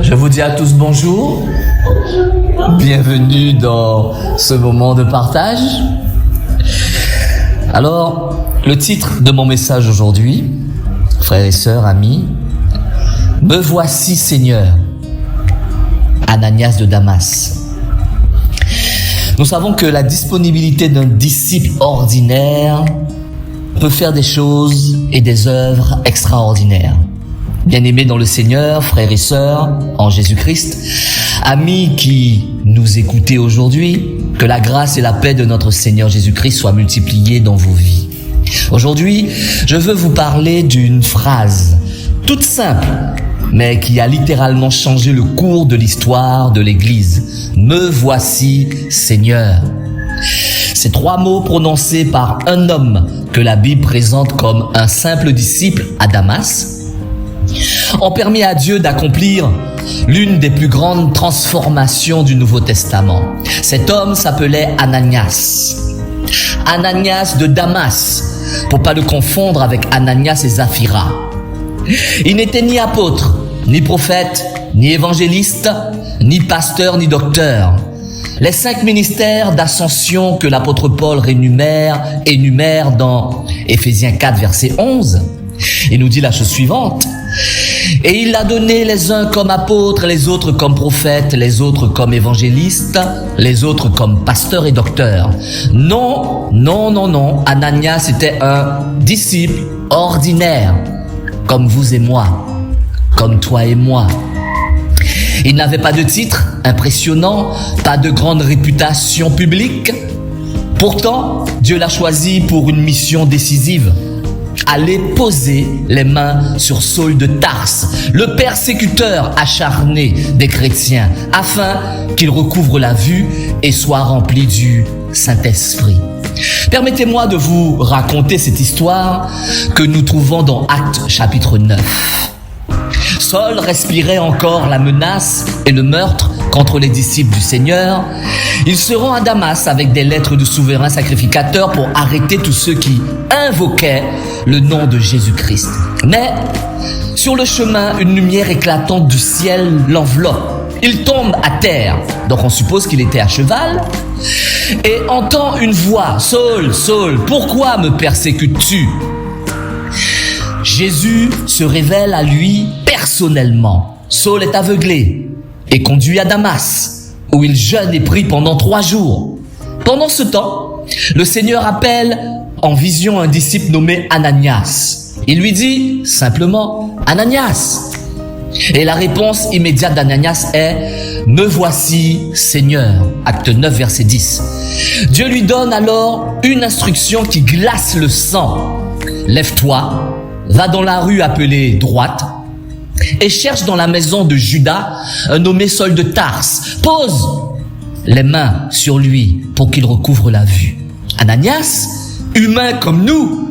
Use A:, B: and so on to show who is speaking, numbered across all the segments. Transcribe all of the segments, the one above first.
A: Je vous dis à tous bonjour. Bienvenue dans ce moment de partage. Alors, le titre de mon message aujourd'hui, frères et sœurs, amis, « Me voici Seigneur », Ananias de Damas. Nous savons que la disponibilité d'un disciple ordinaire peut faire des choses et des œuvres extraordinaires. Bien-aimés dans le Seigneur, frères et sœurs, en Jésus-Christ, amis qui nous écoutez aujourd'hui, que la grâce et la paix de notre Seigneur Jésus-Christ soient multipliées dans vos vies. Aujourd'hui, je veux vous parler d'une phrase toute simple, mais qui a littéralement changé le cours de l'histoire de l'Église. « Me voici Seigneur ». Ces trois mots prononcés par un homme que la Bible présente comme un simple disciple à Damas ont permis à Dieu d'accomplir l'une des plus grandes transformations du Nouveau Testament. Cet homme s'appelait Ananias. Ananias de Damas, pour pas le confondre avec Ananias et Saphira. Il n'était ni apôtre, ni prophète, ni évangéliste, ni pasteur, ni docteur. Les 5 ministères d'ascension que l'apôtre Paul énumère dans Éphésiens 4, verset 11. Il nous dit la chose suivante. « Et il a donné les uns comme apôtres, les autres comme prophètes, les autres comme évangélistes, les autres comme pasteurs et docteurs. » Non, non, non, non. Ananias était un disciple ordinaire, comme vous et moi, comme toi et moi. Il n'avait pas de titre impressionnant, pas de grande réputation publique. Pourtant, Dieu l'a choisi pour une mission décisive. Aller poser les mains sur Saul de Tarse, le persécuteur acharné des chrétiens, afin qu'il recouvre la vue et soit rempli du Saint-Esprit. Permettez-moi de vous raconter cette histoire que nous trouvons dans Actes chapitre 9. Saul respirait encore la menace et le meurtre contre les disciples du Seigneur. Il se rend à Damas avec des lettres du souverain sacrificateur pour arrêter tous ceux qui invoquaient le nom de Jésus-Christ. Mais sur le chemin, une lumière éclatante du ciel l'enveloppe. Il tombe à terre, donc on suppose qu'il était à cheval, et entend une voix. « Saul, Saul, pourquoi me persécutes-tu » Jésus se révèle à lui personnellement. Saul est aveuglé et conduit à Damas, où il jeûne et prie pendant 3 jours. Pendant ce temps, le Seigneur appelle en vision un disciple nommé Ananias. Il lui dit simplement « Ananias ». Et la réponse immédiate d'Ananias est « Me voici, Seigneur ». Acte 9, verset 10. Dieu lui donne alors une instruction qui glace le sang. « Lève-toi, va dans la rue appelée droite et cherche dans la maison de Judas un nommé Saul de Tarse. Pose les mains sur lui pour qu'il recouvre la vue. » Ananias, humain comme nous,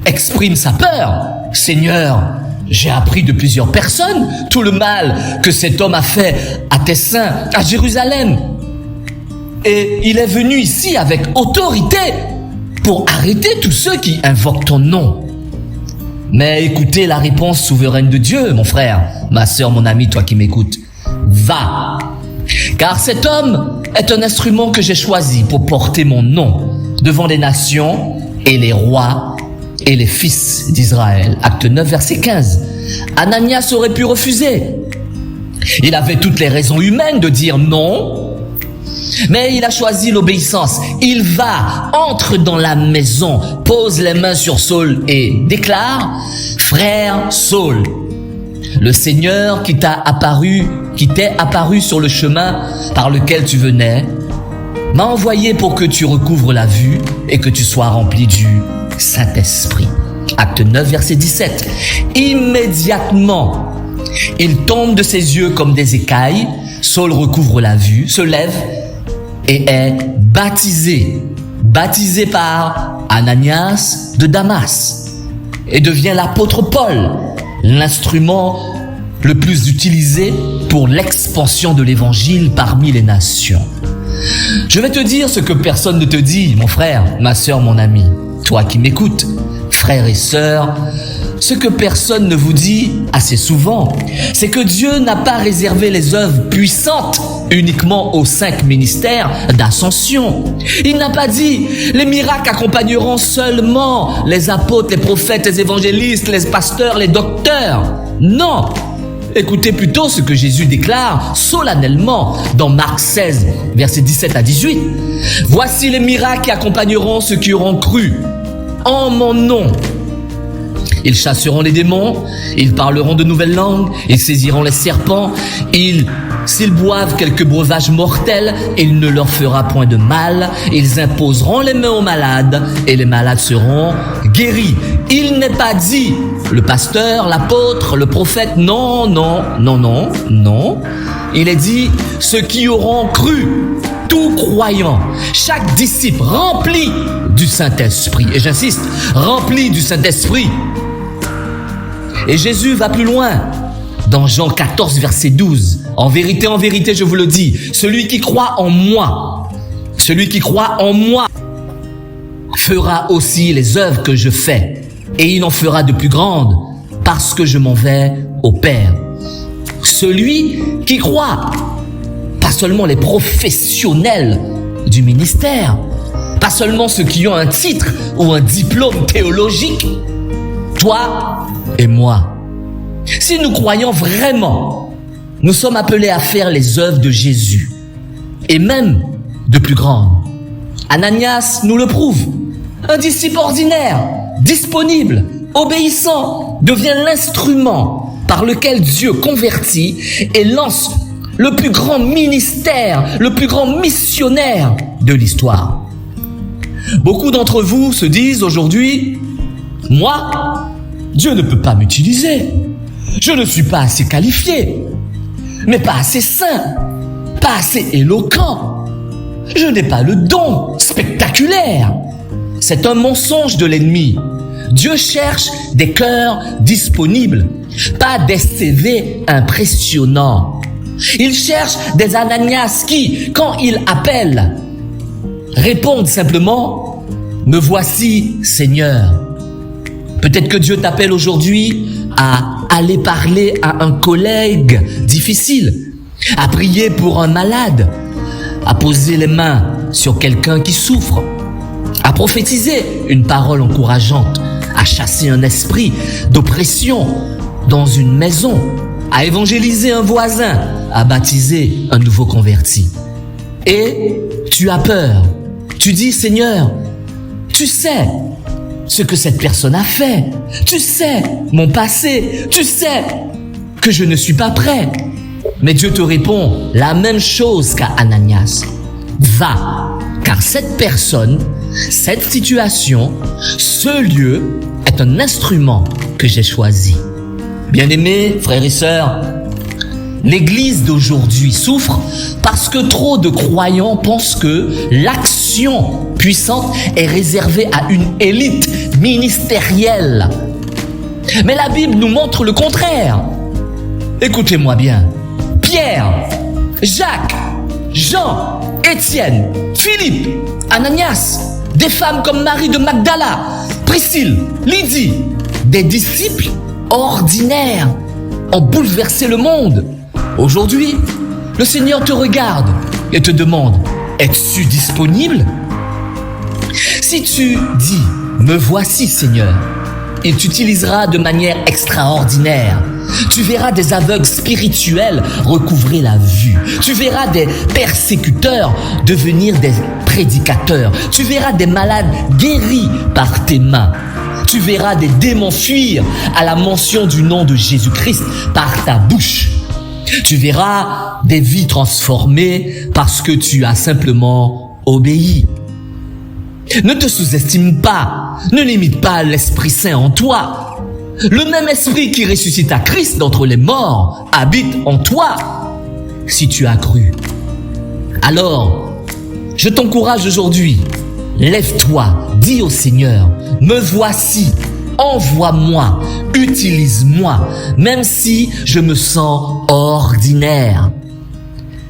A: exprime sa peur. « Seigneur, j'ai appris de plusieurs personnes tout le mal que cet homme a fait à tes saints, à Jérusalem. Et il est venu ici avec autorité pour arrêter tous ceux qui invoquent ton nom. » Mais écoutez la réponse souveraine de Dieu, mon frère, ma sœur, mon ami, toi qui m'écoutes. Va, car cet homme est un instrument que j'ai choisi pour porter mon nom devant les nations et les rois et les fils d'Israël. Acte 9, verset 15. Ananias aurait pu refuser. Il avait toutes les raisons humaines de dire non, mais il a choisi l'obéissance. Il va, entre dans la maison, pose les mains sur Saul et déclare « Frère Saul, le Seigneur qui t'est apparu sur le chemin par lequel tu venais, m'a envoyé pour que tu recouvres la vue et que tu sois rempli du Saint-Esprit. » Acte 9, verset 17. Immédiatement, il tombe de ses yeux comme des écailles. Saul recouvre la vue, se lève et est baptisé par Ananias de Damas et devient l'apôtre Paul, l'instrument le plus utilisé pour l'expansion de l'évangile parmi les nations. Je vais te dire ce que personne ne te dit, mon frère, ma sœur, mon ami, toi qui m'écoutes, frères et sœurs, ce que personne ne vous dit assez souvent, c'est que Dieu n'a pas réservé les œuvres puissantes uniquement aux 5 ministères d'ascension. Il n'a pas dit les miracles accompagneront seulement les apôtres, les prophètes, les évangélistes, les pasteurs, les docteurs. Non! Écoutez plutôt ce que Jésus déclare solennellement dans Marc 16, versets 17 à 18. « Voici les miracles qui accompagneront ceux qui auront cru en mon nom. Ils chasseront les démons, ils parleront de nouvelles langues, ils saisiront les serpents, s'ils boivent quelques breuvages mortels, il ne leur fera point de mal, ils imposeront les mains aux malades et les malades seront guéris. » Il n'est pas dit le pasteur, l'apôtre, le prophète, non. Il est dit ceux qui auront cru, tout croyant, chaque disciple rempli du Saint-Esprit. Et j'insiste, rempli du Saint-Esprit. Et Jésus va plus loin. Dans Jean 14, verset 12. En vérité, je vous le dis, celui qui croit en moi fera aussi les œuvres que je fais. Et il en fera de plus grandes, parce que je m'en vais au Père. Celui qui croit, pas seulement les professionnels du ministère, pas seulement ceux qui ont un titre ou un diplôme théologique, toi et moi. Si nous croyons vraiment, nous sommes appelés à faire les œuvres de Jésus, et même de plus grandes. Ananias nous le prouve. Un disciple ordinaire, disponible, obéissant, devient l'instrument par lequel Dieu convertit et lance le plus grand ministère, le plus grand missionnaire de l'histoire. Beaucoup d'entre vous se disent aujourd'hui, moi, Dieu ne peut pas m'utiliser. Je ne suis pas assez qualifié, mais pas assez saint, pas assez éloquent. Je n'ai pas le don spectaculaire. C'est un mensonge de l'ennemi. Dieu cherche des cœurs disponibles, pas des CV impressionnants. Il cherche des Ananias qui, quand il appelle, répondent simplement « Me voici, Seigneur ». Peut-être que Dieu t'appelle aujourd'hui à aller parler à un collègue difficile, à prier pour un malade, à poser les mains sur quelqu'un qui souffre, à prophétiser une parole encourageante, à chasser un esprit d'oppression dans une maison, à évangéliser un voisin, à baptiser un nouveau converti. Et tu as peur. Tu dis, Seigneur, tu sais ce que cette personne a fait. Tu sais mon passé. Tu sais que je ne suis pas prêt. Mais Dieu te répond la même chose qu'à Ananias. Va, car cette personne, cette situation, ce lieu est un instrument que j'ai choisi. Bien-aimés, frères et sœurs, l'Église d'aujourd'hui souffre parce que trop de croyants pensent que l'action puissante est réservée à une élite ministérielle. Mais la Bible nous montre le contraire. Écoutez-moi bien. Pierre, Jacques, Jean, Étienne, Philippe, Ananias, des femmes comme Marie de Magdala, Priscille, Lydie, des disciples ordinaires ont bouleversé le monde. Aujourd'hui, le Seigneur te regarde et te demande, es-tu disponible? Si tu dis, me voici Seigneur, il t'utilisera de manière extraordinaire. Tu verras des aveugles spirituels recouvrer la vue. Tu verras des persécuteurs devenir des prédicateurs. Tu verras des malades guéris par tes mains. Tu verras des démons fuir à la mention du nom de Jésus-Christ par ta bouche. Tu verras des vies transformées parce que tu as simplement obéi. Ne te sous-estime pas, ne limite pas l'Esprit Saint en toi. Le même esprit qui ressuscita Christ d'entre les morts habite en toi si tu as cru. Alors, je t'encourage aujourd'hui, lève-toi, dis au Seigneur, me voici, envoie-moi, utilise-moi, même si je me sens ordinaire.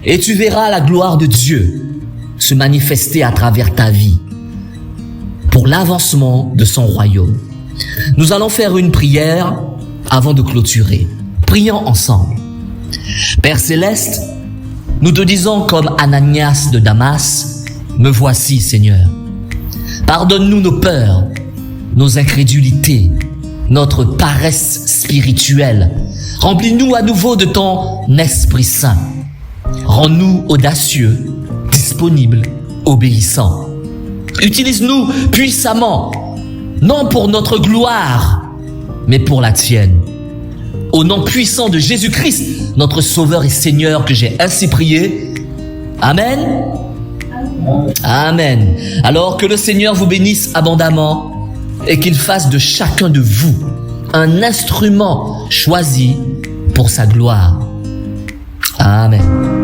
A: Et tu verras la gloire de Dieu se manifester à travers ta vie pour l'avancement de son royaume. Nous allons faire une prière avant de clôturer. Prions ensemble. Père Céleste, nous te disons comme Ananias de Damas, me voici Seigneur. Pardonne-nous nos peurs, nos incrédulités, notre paresse spirituelle. Remplis-nous à nouveau de ton Esprit Saint. Rends-nous audacieux, disponibles, obéissants. Utilise-nous puissamment, non pour notre gloire, mais pour la tienne. Au nom puissant de Jésus-Christ, notre Sauveur et Seigneur, que j'ai ainsi prié. Amen. Amen. Alors que le Seigneur vous bénisse abondamment et qu'il fasse de chacun de vous un instrument choisi pour sa gloire. Amen.